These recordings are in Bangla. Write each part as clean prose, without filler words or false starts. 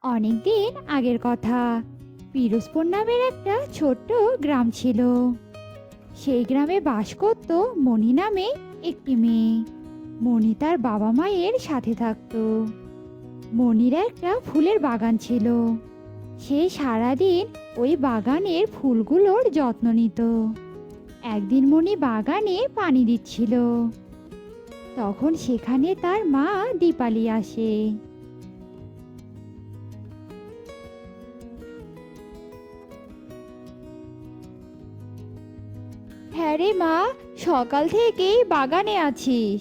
অনেকদিন আগের কথা। পিরোজপুর নামের একটা ছোট্ট গ্রাম ছিল। সেই গ্রামে বাস করত মণি নামে একটি মেয়ে। মণি তার বাবা মায়ের সাথে থাকতো। মণির একটা ফুলের বাগান ছিল। সে সারাদিন ওই বাগানের ফুলগুলোর যত্ন নিত। একদিন মণি বাগানে পানি দিচ্ছিল। তখন সেখানে তার মা দীপালি আসে। হ্যাঁ রে মা, সকাল থেকেই বাগানে আছিস।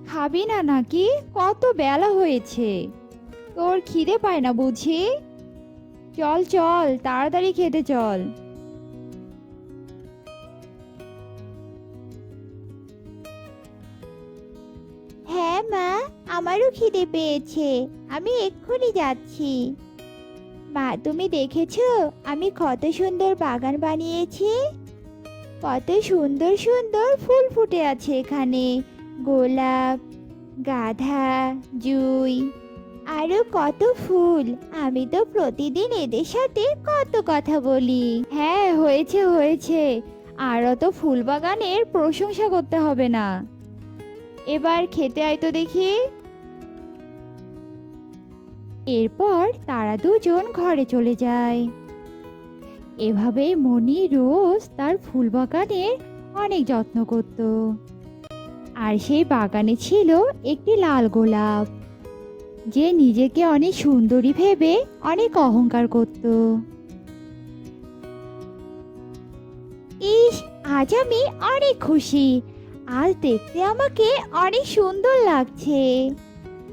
খাবি না নাকি? কত বেলা হয়েছে, তোর খিদে পায় না বুঝি? চল চল, তাড়াতাড়ি খেতে চল। হ্যাঁ মা, আমারও খিদে পেয়েছে। আমি এক্ষুনি যাচ্ছি। মা, তুমি দেখেছো আমি কত সুন্দর বাগান বানিয়েছি? কত সুন্দর সুন্দর ফুল ফুটে আছে এখানে। গোলাপ, গাঁদা, জুঁই, আরো কত ফুল। আমি তো প্রতিদিন এদের সাথে কত কথা বলি। হ্যাঁ, হয়েছে হয়েছে, আর অত ফুল বাগানের প্রশংসা করতে হবে না। এবার খেতে আয় তো দেখি। এরপর তারা দুজন ঘরে চলে যায়। এভাবেই মণি রোজ তার ফুল বাগানের অনেক যত্ন করত। আর সেই বাগানে ছিল একটি লাল গোলাপ, যে নিজেকে অনেক সুন্দরী ভেবে অনেক অহংকার করত। ইস, আজ আমি অনেক খুশি। আজ দেখতে আমাকে অনেক সুন্দর লাগছে।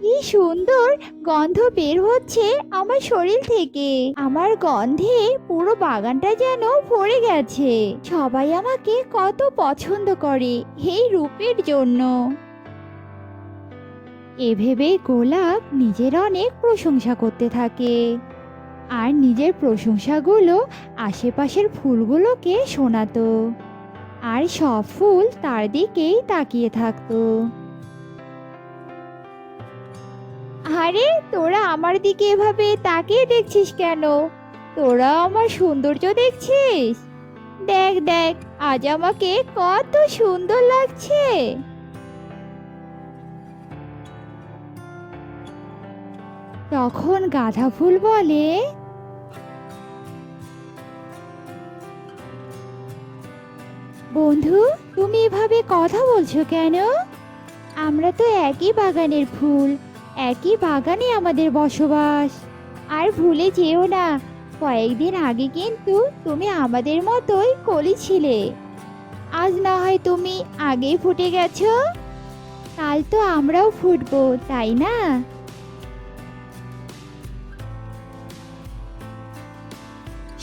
কি সুন্দর গন্ধ বের হচ্ছে আমার শরীর থেকে। আমার গন্ধে পুরো বাগানটা যেন ভরে গেছে। সবাই আমাকে কত পছন্দ করে এই রূপের জন্য। এভেবে গোলাপ নিজের অনেক প্রশংসা করতে থাকে, আর নিজের প্রশংসাগুলো আশেপাশের ফুলগুলোকে শোনাতো। আর সব ফুল তার দিকেই তাকিয়ে থাকতো। আরে, তোরা আমার দিকে এভাবে তাকিয়ে দেখছিস কেন? তোরা আমার সৌন্দর্য দেখছিস? দেখ দেখ, আজ আমাকে কত সুন্দর লাগছে। তখন গাঁদা ফুল বলে, বন্ধু, তুমি এভাবে কথা বলছো কেন? আমরা তো একই বাগানের ফুল, একই বাগানে আমাদের বসবাস। আর ভুলে যেও না, কয়েকদিন আগে কিন্তু তুমি আমাদের মতোই কলি ছিলে। আজ না হয় তুমি আগেই ফুটে গেছো, কাল তো আমরাও ফুটবো, তাই না?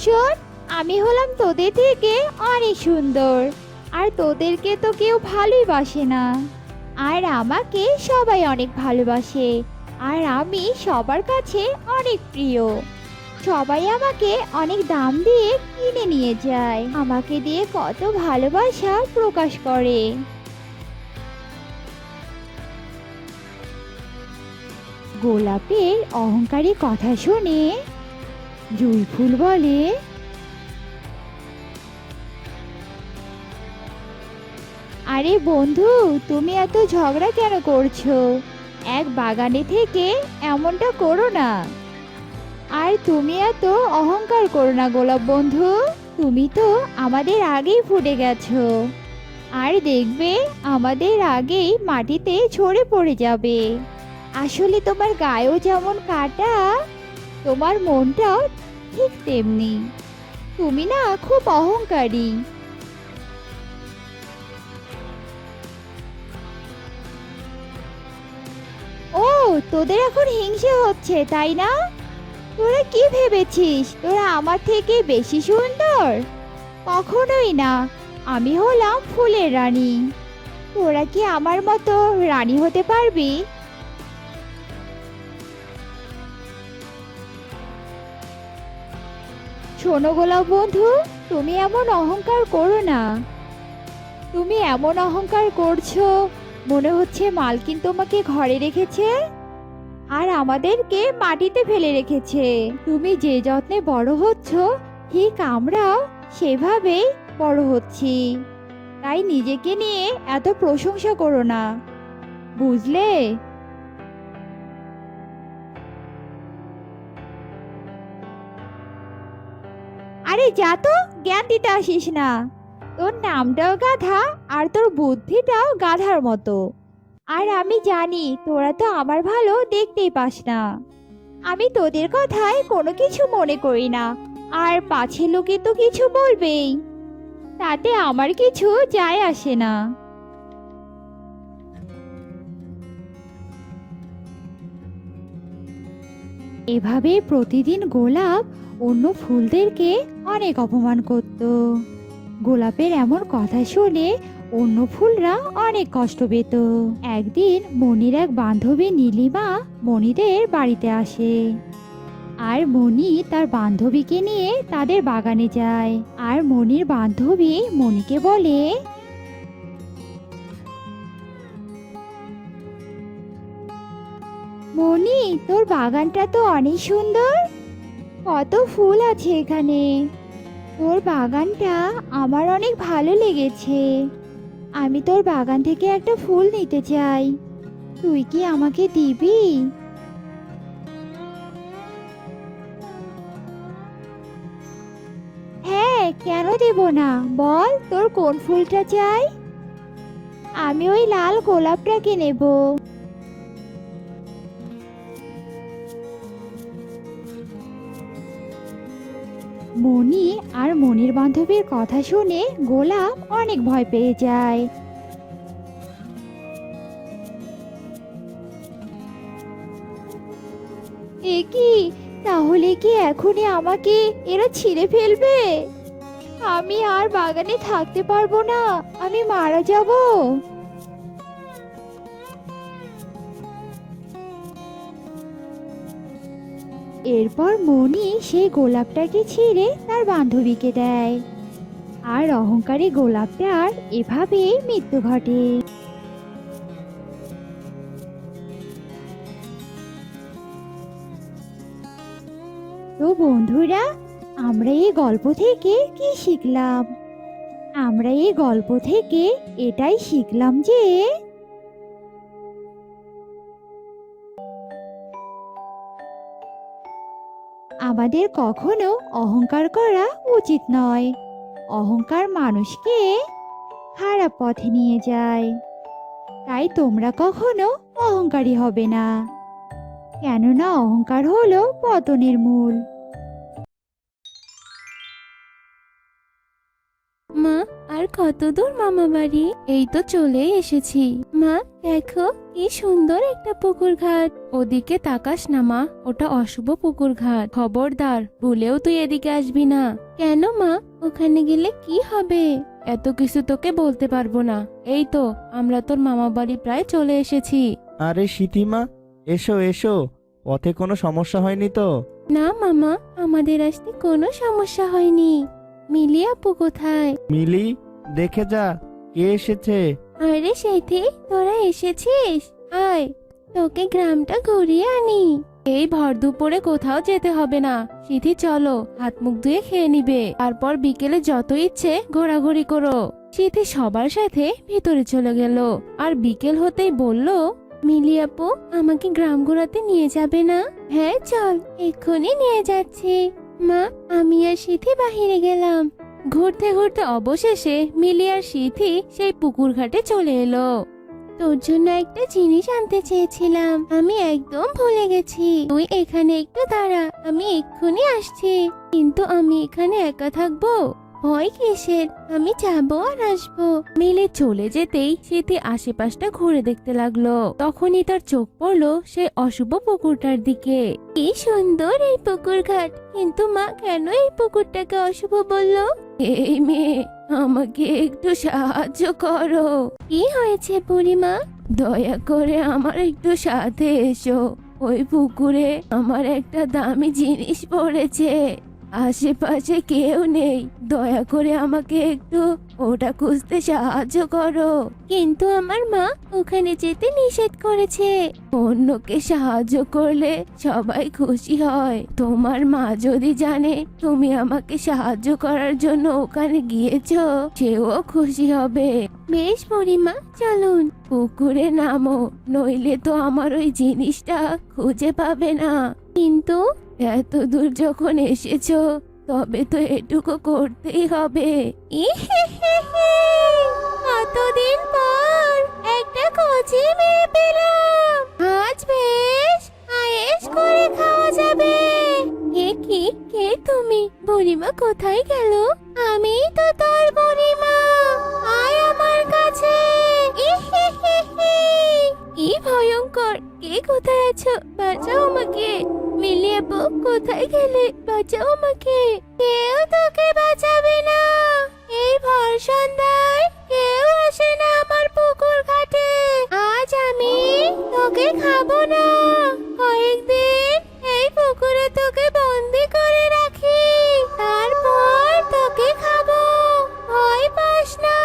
শোন, আমি হলাম তোদের থেকে অনেক সুন্দর, আর তোদেরকে তো কেউ ভালোই বাসে না। আর আমাকে সবাই অনেক ভালোবাসে, আর আমি সবার কাছে অনেক প্রিয়। সবাই আমাকে অনেক দাম দিয়ে কিনে নিয়ে যায়, আমাকে দিয়ে কত ভালোবাসা প্রকাশ করে। গোলাপের অহংকারী কথা শুনে জুঁই ফুল বলে, আরে বন্ধু, তুমি এত ঝগড়া কেন করছো? এক বাগানে থেকে এমনটা করো না। আর তুমি এত অহংকার করো না গোলাপ বন্ধু। তুমি তো আমাদের আগেই ফুটে গেছো, আর দেখবে আমাদের আগেই মাটিতে ঝরে পড়ে যাবে। আসলে তোমার গায়েও যেমন কাটা, তোমার মনটাও ঠিক তেমনি। তুমি না খুব অহংকারী। ও, তোদের এখন হিংসে হচ্ছে তাই না? তোরা কি ভেবেছিস তোরা আমার থেকে বেশি সুন্দর? কখনোই না। আমি হলাম ফুলের রানী। তোরা কি আমার মতো রানী হতে পারবি? শোনো গোলাপ বন্ধু, তুমি এমন অহংকার করো না। তুমি এমন অহংকার করছো, মনে হচ্ছে মালকিন তোমাকে ঘরে রেখেছে। আর আমাদেরকে মাটিতে ফেলে রেখেছে। তুমি যে যত্নে বড় হচ্ছ, ঠিক আমরাও সেভাবেই বড় হচ্ছি। তাই নিজেকে নিয়ে এত প্রশংসা করো না, বুঝলে? আরে যা তো, জ্ঞান দিতে আসিস না। তোর নামটাও গাধা আর তোর বুদ্ধিটাও গাধার মতো। আর আমি জানি তোরা তো আমার ভালো দেখতেই পাস না। আমি তোদের কথায় কোনো কিছু মনে করি না, আর পাছে লোকে তো কিছু বলবেই, তাতে আমার কিছু যায় আসে না। এভাবে প্রতিদিন গোলাপ অন্য ফুলদেরকে অনেক অপমান করত। গোলাপের এমন কথা শুনে অন্য ফুলরা অনেক কষ্ট পেত। একদিন মনির এক বান্ধবী নীলিমা মনিদের বাড়িতে আসে, আর মনি তার বান্ধবীকে নিয়ে তাদের বাগানে যায়। আর মনির বান্ধবী মনিকে বলে, মনি, তোর বাগানটা তো অনেক সুন্দর, কত ফুল আছে এখানে। তোর বাগানটা আমার অনেক ভালো লেগেছে। আমি তোর বাগান থেকে একটা ফুল নিতে চাই, তুই কি আমাকে দিবি? হ্যাঁ, কেন দেব না, বল তোর কোন ফুলটা চাই। আমি ওই লাল গোলাপটাকে নেব। মনি আর মনির বান্ধবীর কথা শুনে গোলাপ অনেক ভয় পেয়ে যায়। এ কি, তাহলে কি এখনই আমাকে এরা ছিঁড়ে ফেলবে? আমি আর বাগানে থাকতে পারবো না, আমি মারা যাব। এরপর মনি সেই গোলাপটাকে ছিঁড়ে তার বান্ধবীকে দেয়, আর অহংকারী গোলাপটার এভাবেই মৃত্যু ঘটে। তো বন্ধুরা, আমরা এই গল্প থেকে কি শিখলাম? আমরা এই গল্প থেকে এটাই শিখলাম যে আমাদের কখনো অহংকার করা উচিত নয়। অহংকার মানুষকে খারাপ পথে নিয়ে যায়। তাই তোমরা কখনো অহংকারী হবে না, কেননা অহংকার হলো পতনের মূল। মা, আর কত দূর মামা বাড়ি? এই তো চলে এসেছি। মা দেখো, কি সুন্দর একটা পুকুর ঘাট। ওদিকে তাকাস না মা, ওটা অশুভ পুকুর ঘাট। খবরদার, ভুলেও তুই এদিকে আসবি না। কেন মা, ওখানে গেলে কি হবে? এত কিছু তোকে বলতে পারবো না। এই তো আমরা তোর মামা বাড়ি প্রায় চলে এসেছি। আরে সিথিমা, এসো এসো, পথে কোনো সমস্যা হয়নি তো? না মামা, আমাদের আসতে কোনো সমস্যা হয়নি। মিলি আপু কোথায়? মিলি, দেখে যা কে এসেছে। আরে সেথি, তোরা এসেছিস? আয়, তোকে গ্রামটা ঘুরিয়ে আনি। এই ভর দুপুরে কোথাও যেতে হবে না সিথি, চলো হাত মুখ ধুয়ে খেয়ে নিবে, তারপর বিকেলে যত ইচ্ছে ঘোরাঘুরি করো। সিথি সবার সাথে ভিতরে চলে গেল, আর বিকেল হতেই বলল, মিলি আপু আমাকে গ্রাম ঘোরাতে নিয়ে যাবে না? হ্যাঁ চল, এক্ষুনি নিয়ে যাচ্ছি। মা, আমি আর সিথি বাহিরে গেলাম। ঘুরতে ঘুরতে অবশেষে মিলি আর সিথি সেই পুকুর ঘাটে চলে এলো। তোর জন্য একটা জিনিস আনতে চেয়েছিলাম, আমি একদম ভুলে গেছি। তুই এখানে একটু দাঁড়া, আমি এক্ষুনি আসছি। কিন্তু আমি এখানে একা থাকবো? ভয় কিসের, আমি যাবো আর আসবো। মিলে চলে যেতেই সিথি আশেপাশটা ঘুরে দেখতে লাগলো। তখনই তার চোখ পড়লো সেই অশুভ পুকুরটার দিকে। কি সুন্দর এই পুকুর ঘাট, কিন্তু মা কেন এই পুকুরটাকে অশুভ বললো? এই মেয়ে, আমাকে একটু সাহায্য করো। কি হয়েছে বুড়িমা? দয়া করে আমার একটু সাথে এসো। ওই পুকুরে আমার একটা দামি জিনিস পড়েছে, আশেপাশে কেউ নেই, দয়া করে আমাকে একটু ওটা খুঁজতে সাহায্য করো। কিন্তু আমার মা ওখানে যেতে নিষেধ করেছে। অন্যকে সাহায্য করলে সবাই খুশি হয়। তোমার মা যদি জানে তুমি আমাকে সাহায্য করার জন্য ওখানে গিয়েছো, সেও খুশি হবে। বেশ বুড়িমা, চলুন পুকুরে নামো, নইলে তো আমার ওই জিনিসটা খুঁজে পাবে না। কিন্তু এত দূর যখন এসেছো, তবে তো এটুকু করতেই হবে। কতদিন পর একটা কচি মেয়ে পেলাম, আজ বেশ আয়েশ করে খাওয়া যাবে। কি কে তুমি? বুড়িমা কোথায় গেল? আমি তো তোর বুড়িমা, আয় আমার কাছে। কি ভয়ঙ্কর! কে কোথায় আছো? বাঁচাও আমাকে। মিলি আপু কোথায় গেলে? বাঁচাও আমাকে। কেউ তোকে বাঁচাবে না। এই ভর সন্ধ্যায় কেউ আসে না আমার পুকুর ঘাটে। আজ আমি তোকে খাবো না। কয়েকদিন এই পুকুরে তোকে বন্দি করে রাখি, তারপর তোকে খাবো। ভয় পাস না,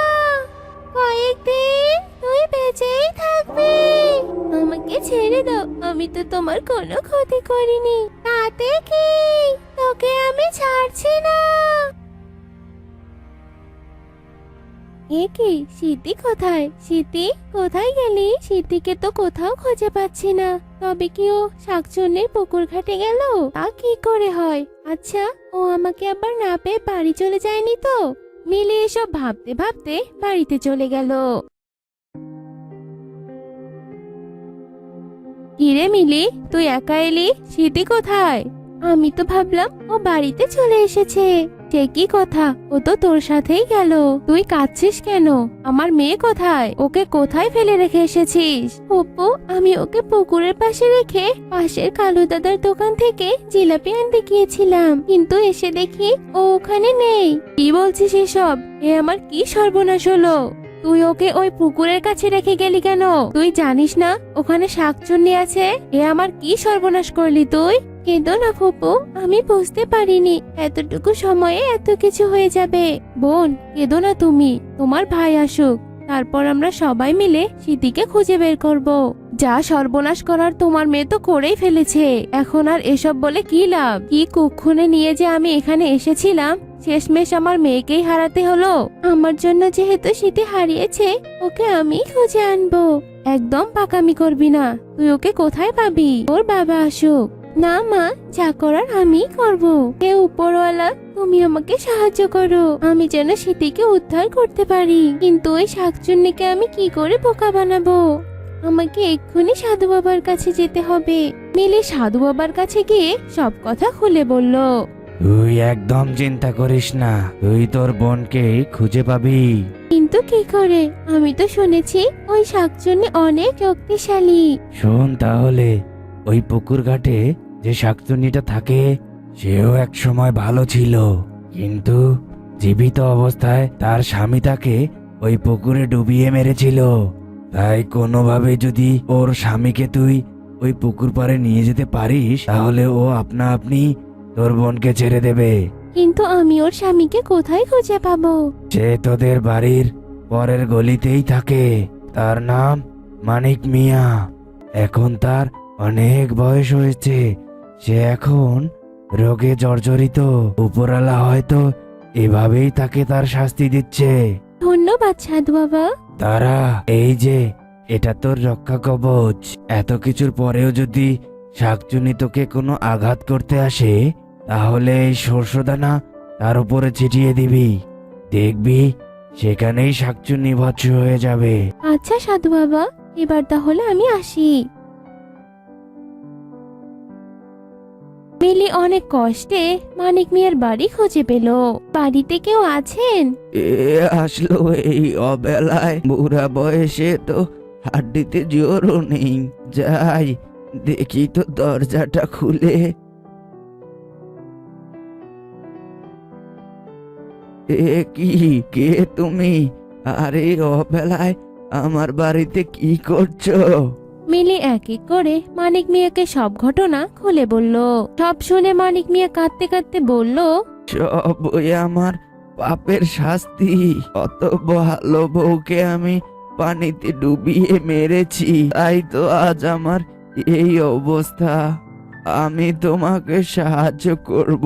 কয়েকদিন তুই বেঁচেই থাকবি। আমাকে ছেড়ে দাও, আমি তো তোমার কোনো ক্ষতি করিনি। তাতে কি, তোকে আমি ছাড়ছি না। এ কি, সিদ্ধি কোথায়? সিদ্ধি কোথায় গেলি? সিদ্ধিকে তো কোথাও খুঁজে পাচ্ছি না। তবে কি ও শাকচুন্নির পুকুর ঘাটে গেল? তা কি করে হয়? আচ্ছা, ও আমাকে আবার না পেয়ে বাড়ি চলে যায়নি তো? মিলি এসব ভাবতে ভাবতে বাড়িতে চলে গেল। কিরে মিলি, তুই একা এলি? সিদ্ধি কোথায়? আমি তো ভাবলাম ও বাড়িতে চলে এসেছে। সে কি কথা, ও তো তোর সাথেই গেল। তুই কাঁদছিস কেন? আমার মেয়ে কোথায়? ওকে কোথায় ফেলে রেখে এসেছিস? অপু, আমি ওকে পুকুরের পাশে রেখে পাশের কালু দাদার দোকান থেকে জিলাপি আনতে গিয়েছিলাম, কিন্তু এসে দেখি ও ওখানে নেই। কি বলছিস এসব? এ আমার কি সর্বনাশ হলো! তুই ওকে ওই পুকুরের কাছে রেখে গেলি কেন? তুই জানিস না ওখানে শাকচুন্নি আছে? এ আমার কি সর্বনাশ করলি তুই! কেঁদো না ফুপু, আমি বুঝতে পারিনি এতটুকু সময়ে এত কিছু হয়ে যাবে। বোন, কেঁদো না তুমি, তোমার ভাই আসুক, তারপর আমরা সবাই মিলে সিদ্ধিকে খুঁজে বের করব। যা সর্বনাশ করার তোমার মেয়ে তো করেই ফেলেছে, এখন আর এসব বলে কি লাভ? কি কুক্ষণে নিয়ে যে আমি এখানে এসেছিলাম, শেষমেশ আমার মেয়েকেই হারাতে হলো। আমার জন্য যেহেতু সিদ্ধি হারিয়েছে, ওকে আমি খুঁজে আনবো। একদম পাকামি করবি না, তুই ওকে কোথায় পাবি? ওর বাবা আসুক। না মা, যা করার আমি করব। হে উপরওয়ালা, তুমি আমাকে সাহায্য করো, আমি যেন সিদ্ধিকে উদ্ধার করতে পারি। কিন্তু ওই শাকচুন্নিকে আমি কি করে বোকা বানাবো? আমাকে এক্ষুনি সাধু বাবার কাছে যেতে হবে। মিলি সাধু বাবার কাছে গিয়ে সব কথা খুলে বলল। তুই একদম চিন্তা করিস না, তুই তোর বোনকে খুঁজে পাবি। কিন্তু কি করে? আমি তো শুনেছি ওই শাকচুন্নি অনেক শক্তিশালী। শোন তাহলে, ওই পুকুর ঘাটে যে শাকচুন্নিটা থাকে, সেও এক সময় ভালো ছিল, কিন্তু জীবিত অবস্থায় তার স্বামী তাকে ওই পুকুরে ডুবিয়ে মেরেছিল। তাই কোনোভাবে যদি ওর স্বামীকে তুই ওই পুকুর পাড়ে নিয়ে যেতে পারিস, তাহলে ও আপনা আপনি তোর বোনকে ছেড়ে দেবে। কিন্তু আমি ওর স্বামীকে কোথায় খুঁজে পাবো? সে তোদের বাড়ির পরের গলিতেই থাকে। তার নাম মানিক মিয়া। এখন তার অনেক বয়স হয়েছে, সে এখন রোগে জর্জরিত। উপরওয়ালা হয়তো এভাবেই তাকে তার শাস্তি দিচ্ছে। ধন্যবাদ সাধু বাবা। তারা, এই যে এটা তোর রক্ষা কবচ। এত কিছুর পরেও যদি শাকচুন্নি তোকে কোনো আঘাত করতে আসে, তাহলে এই সরষেদানা তার উপরে ছিটিয়ে দিবি, দেখবি সেখানেই শাকচুন্নি ভৎস হয়ে যাবে। আচ্ছা সাধু বাবা, এবার তাহলে আমি আসি। মিলি অনেক কষ্টে মানিক মিয়ার বাড়ি খুঁজে পেল। বাড়িতে কেউ আছেন? এ আসলো এই অবেলায়? বুড়া বয়সে তো হাড্ডিতে জোরও নেই। যাই দেখি তো দরজাটা খুলে। এ কি, কে তুমি? আরে অবেলায় আমার বাড়িতে কি করছো? মিলি এক এক করে মানিক মিয়াকে সব ঘটনা খুলে বলল। সব শুনে মানিক মিয়া কাঁদতে কাঁদতে বলল, সব ওই আমার পাপের শাস্তি। অত ভালো বউকে আমি পানিতে ডুবিয়ে মেরেছি, তাই তো আজ আমার এই অবস্থা। আমি তোমাকে সাহায্য করব,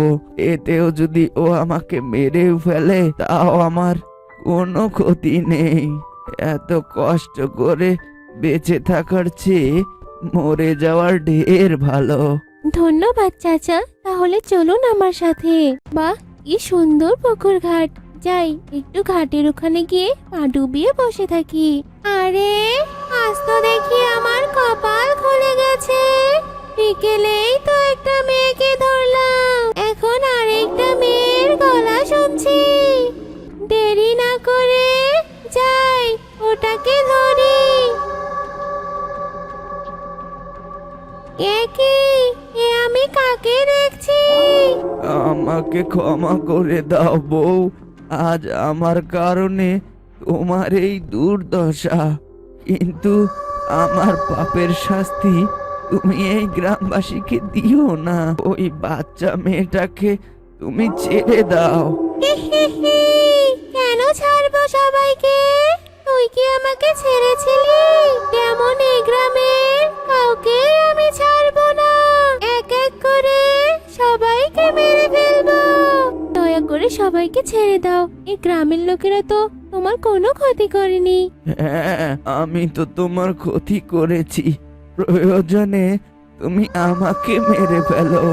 এতেও যদি ও আমাকে মেরেও ফেলে তাও আমার কোনো ক্ষতি নেই। এত কষ্ট করে বেঁচে থাকার চেয়ে মরে যাওয়ার ঢের ভালো। ধন্যবাদ চাচা, তাহলে চলুন আমার সাথে। বাহ, কি সুন্দর পুকুর ঘাট। যাই একটু ঘাটের ওখানে গিয়ে পা ডুবিয়ে বসে থাকি। আরে আজ তো দেখি আমার কপাল খুলে গেছে। বিকেলেই তো একটা মেয়েকে ধরলাম, এখন আরেকটা মেয়ের গলা শুনছি। দেরি না করে যাই ওটাকে ধরি। এ কি, এ আমি কাকে দেখছি? আমাকে ক্ষমা করে দাও বউ, আজ আমার কারণে তোমার এই দুর্দশা। কিন্তু আমার পাপের শাস্তি তুমি এই গ্রামবাসীকে দিও না। ওই বাচ্চা মেয়েটাকে তুমি ছেড়ে দাও। কেন ছাড়বো সবাইকে? তুই কি আমাকে ছেড়েছিলি? যেমন এই গ্রামের কাউকে আমি ছাড়বো না, এক এক করে সবাইকে মেরে ফেলবো। দয়া করে সবাইকে ছেড়ে দাও, এই গ্রামের লোকেরা তো তোমার কোনো ক্ষতি করেনি। হ্যাঁ, আমি তো তোমার ক্ষতি করেছি, প্রয়োজনে তুমি আমাকে মেরে ফেলো,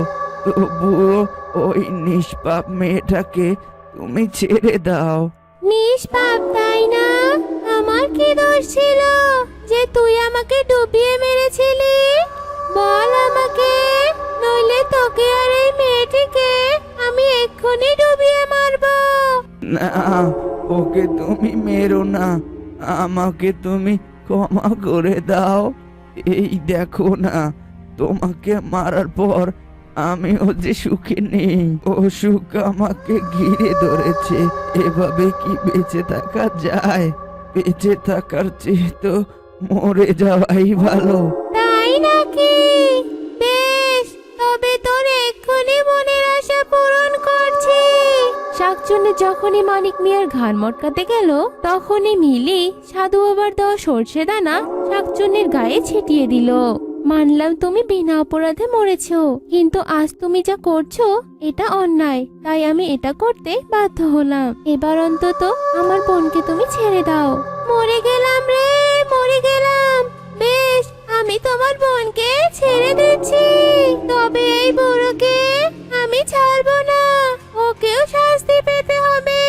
তবুও ওই নিষ্পাপ মেয়েটাকে তুমি ছেড়ে দাও। নিষ্পাপ তাই না? আমার কি দোষ ছিল যে তুই আমাকে ডুবিয়ে মেরেছিলি? বল আমাকে, নইলে তোকে আর এই মেয়েটিকে আমি এক্ষুনি ডুবিয়ে মারবো। না, ওকে তুমি মেরো না, আমাকে তুমি ক্ষমা করে দাও। এই দেখো না, তোমাকে মারার পর আমিও যে সুখে নেই, ও সুখ আমাকে ঘিরে ধরেছে। এভাবে কি বেঁচে থাকা যায়? বেঁচে থাকার চেয়ে তো মরে যাওয়াই ভালো। তাই নাকি? বেশ, তবে তোর এক্ষুনি মনের আশা পূরণ করছি। শাকচুন্নি যখনই মানিক মিয়ার ঘাড় মটকাতে গেল, তখনই মিলি সাধু বাবার দেওয়া সর্ষে দানা শাকচুন্নির গায়ে ছিটিয়ে দিল। মানলাম তুমি বিনা অপরাধে মরেছো, কিন্তু আজ তুমি যা করছো এটা অন্যায়, তাই আমি এটা করতে বাধ্য হলাম। এবার অন্তত আমার বোনকে তুমি ছেড়ে দাও। মরে গেলাম রে, মরে গেলাম। বেশ, আমি তোমার বোনকে ছেড়ে দিচ্ছি, তবে এই বুড়োকে আমি ছাড়বো না, ওকেও শাস্তি পেতে হবে।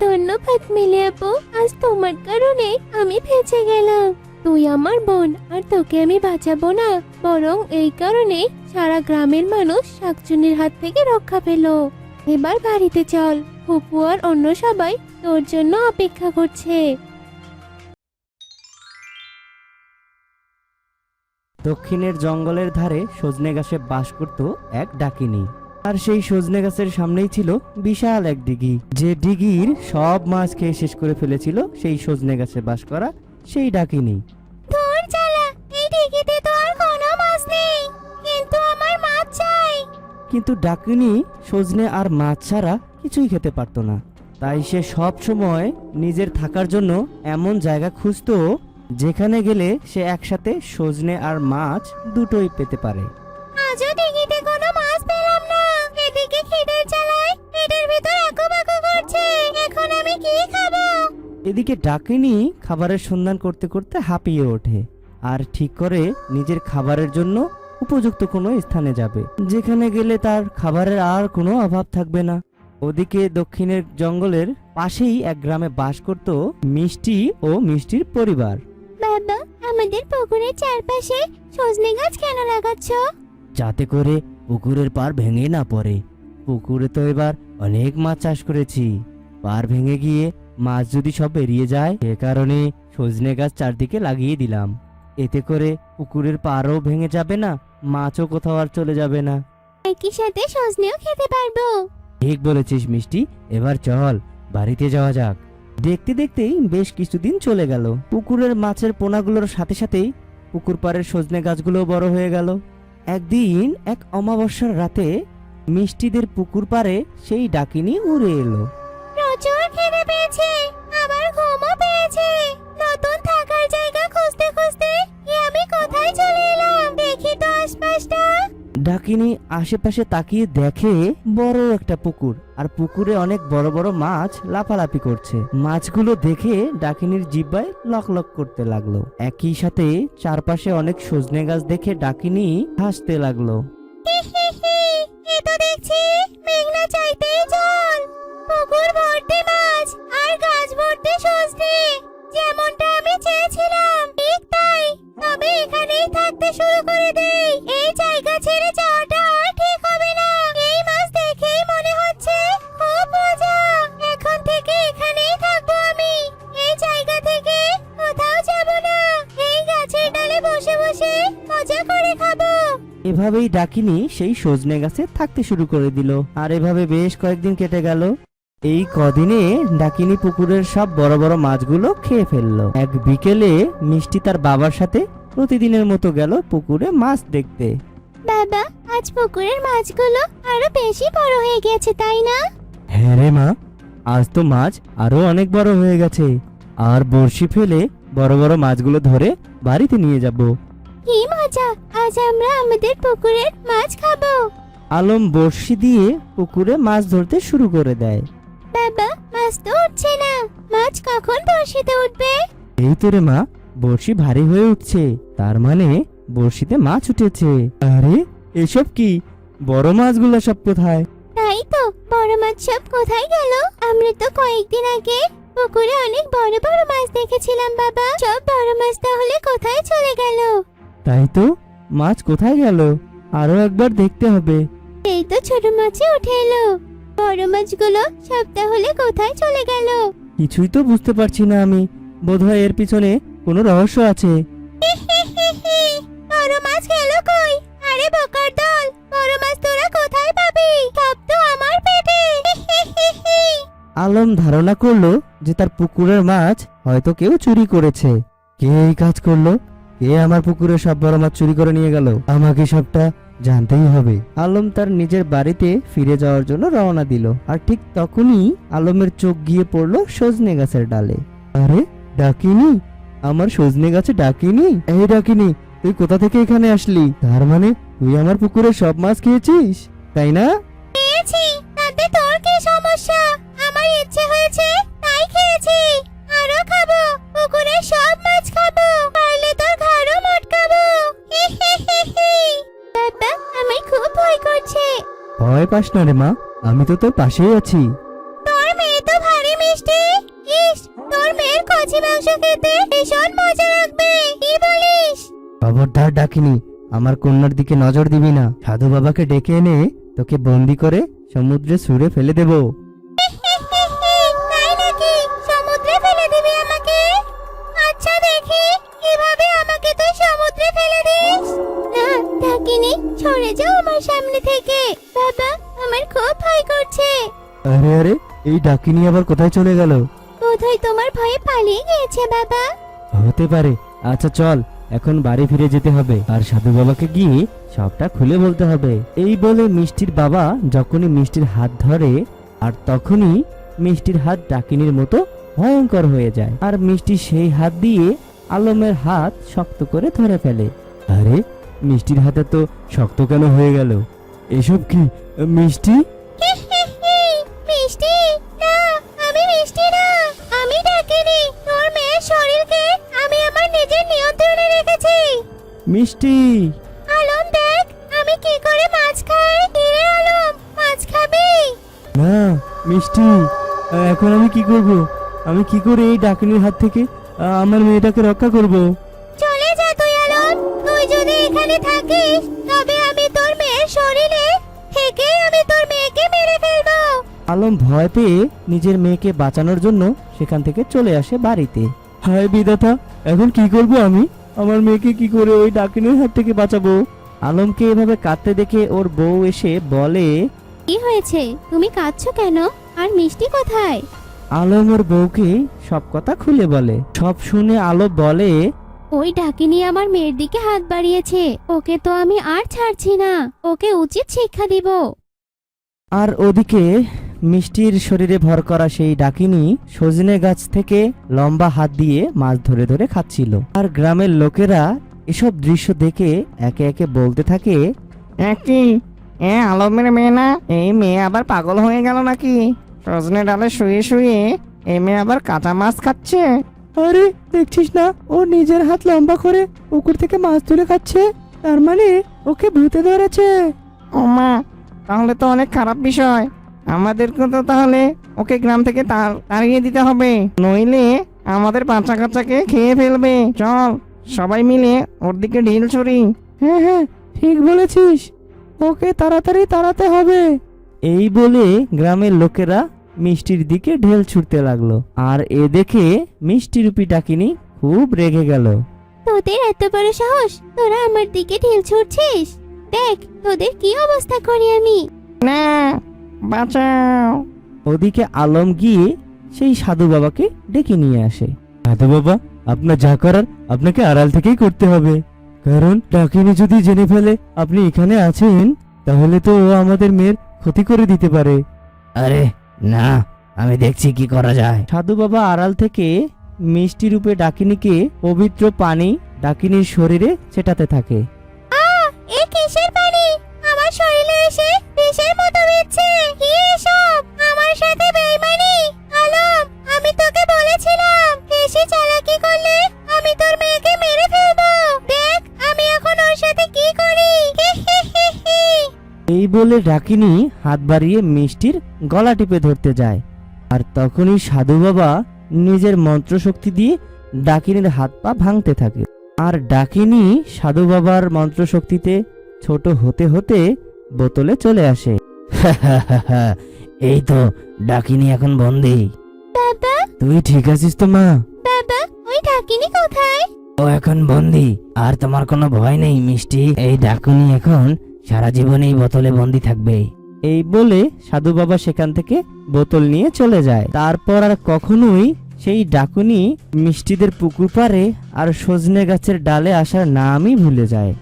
ধন্যবাদ মিলি আপু, আজ তোমার কারণে আমি বেঁচে গেলাম। তুই আমার বোন, আর তোকে আমি বাঁচাবো না, বরং এই কারণে সারা গ্রামের মানুষ শাকচুন্নির হাত থেকে রক্ষা পেল। এবার বাড়িতে চল, ফুপু আর অন্য সবাই তোর জন্য অপেক্ষা করছে। দক্ষিণের জঙ্গলের ধারে সজনে গাছে বাস করত এক ডাকিনী। আর সেই সজনে গাছের সামনেই ছিল বিশাল এক দিঘি, যে দিঘির সব মাছ খেয়ে শেষ করে ফেলেছিল সেই সজনে গাছে বাস করা সেই ডাকিনী। তোর জ্বালা, এই দিঘিতে তো আর কোনো মাছ নেই, কিন্তু আমার মাছ চাই। কিন্তু ডাকিনী সজনে আর মাছ ছাড়া কিছুই খেতে পারতো না, তাই সে সব সময় নিজের থাকার জন্য এমন জায়গা খুঁজতো যেখানে গেলে সে একসাথে সজনে আর মাছ দুটোই পেতে পারে। আজও দিঘিতে কোনো মাছ পেলাম না, এদিকে খিদের জ্বালায় পেটের ভিতর আঁকুবাঁকু করছে, এখন আমি কি খাবো? এদিকে ডাকিনী খাবারের সন্ধান করতে করতে হাঁপিয়ে ওঠে আর ঠিক করে নিজের খাবারের জন্য উপযুক্ত কোনো স্থানে যাবে, যেখানে গেলে তার খাবারের আর কোনো অভাব থাকবে না। ওদিকে দক্ষিণের জঙ্গলের পাশেই এক গ্রামে বাস করত মিষ্টি ও মিষ্টির পরিবার। বাবা, আমাদের পুকুরের চারপাশে সজনে গাছ কেন লাগাচ্ছ? যাতে করে পুকুরের পার ভেঙে না পড়ে। পুকুরে তো এবার অনেক মাছ চাষ করেছি, পার ভেঙে গিয়ে মাছ যদি সব বেরিয়ে যায়, সে কারণে সজনে গাছ চারদিকে লাগিয়ে দিলাম। এতে করে পুকুরের পারও ভেঙে যাবে না, মাছও কোথাও আর চলে যাবে না। একই সাথে সজনেও খেতে পারবো। ঠিক বলেছিস মিষ্টি, এবার চল বাড়িতে যাওয়া যাক। দেখতে দেখতেই বেশ কিছুদিন চলে গেল। পুকুরের মাছের পোনাগুলোর সাথে সাথেই পুকুর পাড়ের সজনে গাছগুলো বড় হয়ে গেল। একদিন এক অমাবস্যার রাতে মিষ্টিদের পুকুর পাড়ে সেই ডাকিনী উড়ে এলো। প্রচুর খিদে পেয়েছে, আবার ঘুমও পেয়েছে। নতুন থাকার জায়গা খুঁজতে খুঁজতে আমি কোথায় চলে এলাম? দেখি তো আশপাশটা। ডাকিনী আশেপাশে তাকিয়ে দেখে বড় একটা পুকুর, আর পুকুরে অনেক বড় বড় মাছ লাফালাফি করছে। মাছগুলো দেখে ডাকিনীর জিহ্বায় লক লক করতে লাগলো। একই সাথে চারপাশে অনেক সজনে গাছ দেখে ডাকিনী হাসতে লাগলো। এ তো দেখছি মেঘনা চাইতেই জল। পুকুর ভর্তি মাছ আর গাছ ভর্তি সজনে, যেমনটা আমি চেয়েছিলাম ঠিক তাই। তবে এখানেই থাকতে শুরু করে দেই, এই জায়গা ছেড়ে যাওয়াটা আর ঠিক হবে না। এই মাছ দেখেই মনে হচ্ছে খুব মজা। এখন থেকে এখানেই থাকবো আমি, এই জায়গা থেকে কোথাও যাব না। এই গাছের ডালে বসে বসে মজা করে খাবো। এভাবেই ডাকিনী সেই সজনে গাছে থাকতে শুরু করে দিল। আর এভাবে বেশ কয়েকদিন কেটে গেল। এই কদিনে ডাকিনী পুকুরের সব বড় বড় মাছগুলো খেয়ে ফেললো। এক বিকেলে মিষ্টি তার বাবার সাথে প্রতিদিনের মতো গেল পুকুরে মাছ দেখতে। বাবা, আজ পুকুরের মাছগুলো আরো বেশি বড় হয়ে গেছে, তাই না? হ্যাঁ রে মা, আজ তো মাছ আরো অনেক বড় হয়ে গেছে। আর বড়শি ফেলে বড় বড় মাছগুলো ধরে বাড়িতে নিয়ে যাব। কি মজা, আজ আমরা আমাদের পুকুরের মাছ খাবো। আলম বড়শি দিয়ে পুকুরে মাছ ধরতে শুরু করে দেয়। বাবা, মাছ তো উঠছে না, মাছ কখন বড়শিতে উঠবে? এই তো রে মা, বড়শি ভারী হয়ে উঠছে, তার মানে বড়শিতে মাছ উঠেছে। আরে এসব কি, বড় মাছগুলো সব কোথায়? তাই তো, বড় মাছ সব কোথায় গেল? আমরা তো কয়েকদিন আগে পুকুরে অনেক বড় বড় মাছ দেখেছিলাম বাবা। সব বড় মাছ তাহলে কোথায় চলে গেল? তাই তো, মাছ কোথায় গেল? আরো একবার দেখতে হবে। এই তো ছোট মাছই উঠে এলো, বড় মাছগুলো সব তাহলে কোথায় চলে গেল? কিছুই তো বুঝতে পারছি না আমি, বোধহয় এর পিছনে কোনো রহস্য আছে। বড় মাছ গেল কই? আরে বোকার দল, বড় মাছ তোরা কোথায় পাবি? সব তো আমার পেটে। আলম ধারণা করলো যে তার পুকুরের মাছ হয়তো কেউ চুরি করেছে। কে এই কাজ করলো? কে আমার পুকুরে সব বড় মাছ চুরি করে নিয়ে গেল? আমাকে সবটা জানতেই হবে। আলম তার নিজের বাড়িতে ফিরে যাওয়ার জন্য রওনা দিল। আর ঠিক তখনই আলমের চোখ গিয়ে পড়লো সজনে গাছের ডালে। আরে ডাকিনী, আমার সজনে গাছে ডাকিনী। এই ডাকিনী, তুই কোথা থেকে এখানে আসলি? তার মানে তুই আমার পুকুরে সব মাছ খেয়েছিস, তাই না? খেয়েছি, তাতে তোর কি সমস্যা? আমার ইচ্ছে হয়েছে তাই খেয়েছি, আরো খাবো। পুকুরের সব মাছ খাবো, পারলে তোর ঘাড়ও মটকাবো। বাবা, আমার খুব ভয় করছে। ভয় পাস না রে মা, আমি তো তোর পাশেই আছি। তোর মেয়ে তো ভারী মিষ্টি। ইস, তোর মেয়ের কচি মাংস খেতে ভীষণ মজা লাগবে। কি বলিস? খবরদার ডাকিনী, আমার কন্যার দিকে নজর দিবি না। সাধু বাবাকে ডেকে এনে তোকে বন্দি করে সমুদ্রে ছুঁড়ে ফেলে দেব। তাই নাকি? সমুদ্রে ফেলে দিবি আমাকে? আচ্ছা দেখি কিভাবে আমাকে তুই সমুদ্রে ফেলে দিস। না ডাকিনী, সরে যাও আমার সামনে থেকে। বাবা, আমার খুব ভয় করছে। আরে আরে, এই ডাকিনী আবার কোথায় চলে গেল? বোধহয় তোমার ভয়ে পালিয়ে গিয়েছে বাবা। হতে পারে। আচ্ছা চল, এখন বাড়ি ফিরে যেতে হবে, আর সাধু বাবাকে গিয়ে সবটা খুলে বলতে হবে। এই বলে মিষ্টির বাবা যখনই মিষ্টির হাত ধরে, আর তখনই মিষ্টির হাত ডাকিনীর মতো ভয়ঙ্কর হয়ে যায়। আর মিষ্টি সেই হাত দিয়ে আলমের হাত শক্ত করে ধরে ফেলে। আরে মিষ্টির হাতে তো শক্ত কেন হয়ে গেল? এসব কি মিষ্টি? মিষ্টি না, আমি মিষ্টি না, আমি ডাকিনি। তোর মেয়ের শরীরকে আমি আমার নিজের নিয়ন্ত্রণে রেখেছি। মিষ্টি, আলম দেখ, আমি কি করে মাছ খাই। কিরে আলম, মাছ খাবি? না মিষ্টি, এখন আমি কি করব? আমি কি করে এই ডাকিনীর হাত থেকে আমার মেয়েটাকে রক্ষা করব? চলে যা তুই আলম। তুই যদি এখানে থাকিস তবে আমি তোর মেয়ের শরীরে থেকে আমি তোর মেয়েকে মেরে ফেলবো। আলম ভয় পেয়ে নিজের মেয়েকে বাঁচানোর জন্য সেখান থেকে চলে আসে বাড়িতে। হায় বিধাতা, এখন কি করব আমি? আমার মেয়েকে কি করে ওই ডাকিনীর হাত থেকে বাঁচাবো? আলমকে এভাবে কাঁদতে দেখে ওর বউ এসে বলে, কি হয়েছে? তুমি কাঁদছো কেন? আর মিষ্টি কোথায়? আলম ওর বউকে সব কথা খুলে বলে। সব শুনে আলো বলে, ওই ডাকিনী আমার মেয়ের দিকে হাত বাড়িয়েছে, ওকে তো আমি আর ছাড়ছি না, ওকে উচিত শিক্ষা দিব। আর ওদিকে মিষ্টির শরীরে ভর করা সেই ডাকিনী সজনে গাছ থেকে লম্বা হাত দিয়ে মাছ ধরে ধরে খাচ্ছিল। আর গ্রামের লোকেরা এসব দৃশ্য দেখে একে একে বলতে থাকে, কি আলমের মেয়ে না? এই মেয়ে আবার পাগল হয়ে গেল নাকি? সজনে ডালে শুয়ে শুয়ে এই মেয়ে আবার কাঁচা মাছ খাচ্ছে। আরে দেখছিস না, ও নিজের হাত লম্বা করে পুকুর থেকে মাছ তুলে খাচ্ছে, তার মানে ওকে ভূতে ধরেছে। ও মা, তাহলে তো অনেক খারাপ বিষয়। আমাদেরকে তো তাহলে ওকে গ্রাম থেকে তাড়িয়ে দিতে হবে, নইলে আমাদের বাচ্চা কাচ্চাকে খেয়ে ফেলবে। চল সবাই মিলে ওর দিকে ঢিল ছুড়ি। হ্যাঁ হ্যাঁ, ঠিক বলেছিস, ওকে তাড়াতাড়ি তাড়াতে হবে। এই বলে গ্রামের লোকেরা মিষ্টির দিকে ঢেল ছুটতে লাগলো। আর এ দেখে মিষ্টি রূপী ডাকিনী খুব রেগে গেল। তোদের এত বড় সাহস, তোরা আমার দিকে ঢিল ছুড়ছিস? দেখ তোদের কি অবস্থা করি আমি। না, বাঁচাও। ওদিকে আলম গিয়ে সেই সাধু বাবাকে ডেকে নিয়ে আসে। সাধু বাবা, আপনার যা করার আপনাকে আড়াল থেকেই করতে হবে, কারণ ডাকিনী যদি জেনে ফেলে আপনি এখানে আছেন, তাহলে তো ও আমাদের মেয়ের ক্ষতি করে দিতে পারে। আরে না, আমি দেখছি কি করা যায়। সাধু বাবা আড়াল থেকে মিষ্টি রূপে ডাকিনীকে পবিত্র পানি ডাকিনীর শরীরে ছেটাতে থাকে। এ কিসের পানি আমার শরীরে এসে বিষের মতো দিচ্ছে? কি এসব? আমার সাথে বেইমানি? আলম, আমি তোকে বলেছিলাম বেশি চালাকি করলে আমি তোর মেয়েকে মেরে ফেলবো। দেখ আমি এখন ওর সাথে কি করি। এই বলে ডাকিনী হাত বাড়িয়ে মিষ্টির গলা টিপে ধরতে যায়। আর তখনই সাধু বাবা নিজের মন্ত্রশক্তি দিয়ে ডাকিনীর হাত পা ভাঙতে থাকে। আর ডাকিনী সাধু বাবার মন্ত্রশক্তিতে ছোট হতে হতে বোতলে চলে আসে। এই তো ডাকিনী এখন বন্দি। বাবা, তুই ঠিক আছিস তো মা? বাবা, ওই ডাকিনী কোথায়? ও এখন বন্দি, আর তোমার কোনো ভয় নেই মিষ্টি। এই ডাকিনী এখন সারা জীবন এই বোতলে বন্দি থাকবে। এই বলে সাধু বাবা সেখান থেকে বোতল নিয়ে চলে যায়। তারপর আর কখনোই সেই ডাকুনি মিষ্টিদের পুকুর পাড়ে আর সজনে গাছের ডালে আসার নামই ভুলে যায়।